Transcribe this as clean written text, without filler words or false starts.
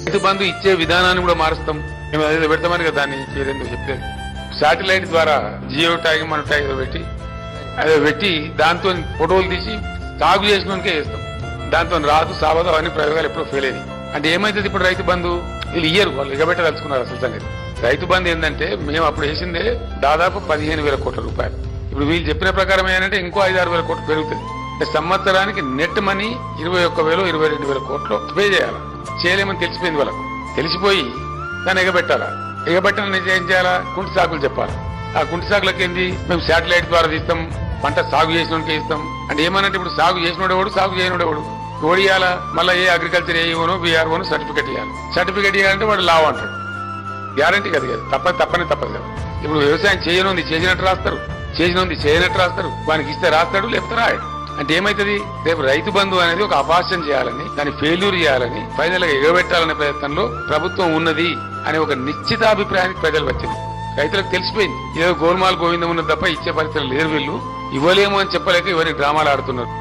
రైతు బంధు ఇచ్చే విధానాన్ని కూడా మారుస్తాం. మేము అదే పెడతామని కదా దాన్ని పేరెందుకు చెప్పేది. శాటిలైట్ ద్వారా జియో ట్యాగ్ మన ట్యాగ్ పెట్టి అదే పెట్టి దాంతో ఫోటోలు తీసి సాగు చేసినకే వేస్తాం. దాంతో రాదు సావదు అవన్నీ ప్రయోగాలు ఎప్పుడో ఫెయిల్ అయ్యి. అంటే ఏమైతుంది ఇప్పుడు రైతు బంధు వీళ్ళు ఇయ్యరు, వాళ్ళు ఎగబెట్ట తలుచుకున్నారు. అసలు సంగతి రైతు బంధు ఏంటంటే మేము అప్పుడు వేసిందే దాదాపు 15,000 కోట్ల రూపాయలు. ఇప్పుడు వీళ్ళు చెప్పిన ప్రకారం ఏంటంటే ఇంకో 5-6 వేల కోట్లు పెరుగుతుంది. సంవత్సరానికి నెట్ మనీ 21,000 22,000 కోట్లు పే చేయాలా. చేయలేమని తెలిసిపోయింది వాళ్ళకు. తెలిసిపోయి దాన్ని ఎగబెట్టాలా. ఎగబెట్టాలని ఏం చేయాలా? కుంటి సాకులు చెప్పాలి. ఆ కుంటి సాకులకు ఏంది, మేము శాటిలైట్ ద్వారా తీస్తాం, పంట సాగు చేసినోడికే ఇస్తాం అంటే ఏమనంటే ఇప్పుడు సాగు చేసినోడేవాడు సాగు చేయనోడేవాడు ఓడియాలా. మళ్ళీ ఏ అగ్రికల్చర్ ఏఈఓనో బీఆర్ఓనో సర్టిఫికెట్ ఇవ్వాలి. సర్టిఫికెట్ ఇవ్వాలంటే వాడు లావు అంటాడు. గ్యారంటీ కదా కదా, తప్పని తప్పదు కదా. ఇప్పుడు వ్యవసాయం చేయనుంది చేసినట్టు రాస్తారు, చేసినది చేయనట్టు రాస్తారు. వానికి ఇస్తే రాస్తాడు, లేకపోతే రాయడు. అంటే ఏమైతుంది, రేపు రైతు బంధు అనేది ఒక అపాస్యం చేయాలని, దాన్ని ఫెయిల్యూర్ చేయాలని, ఫైనల్ గా ఎగబెట్టాలనే ప్రయత్నంలో ప్రభుత్వం ఉన్నది అనే ఒక నిశ్చితాభిప్రాయానికి ప్రజలు వచ్చింది. రైతులకు తెలిసిపోయింది ఏదో గోల్మాల్ గోవిందం ఉన్నది తప్ప ఇచ్చే పరిస్థితులు లేరు. వీళ్ళు ఇవ్వలేము అని చెప్పలేక ఇవన్నీ డ్రామాలు ఆడుతున్నారు.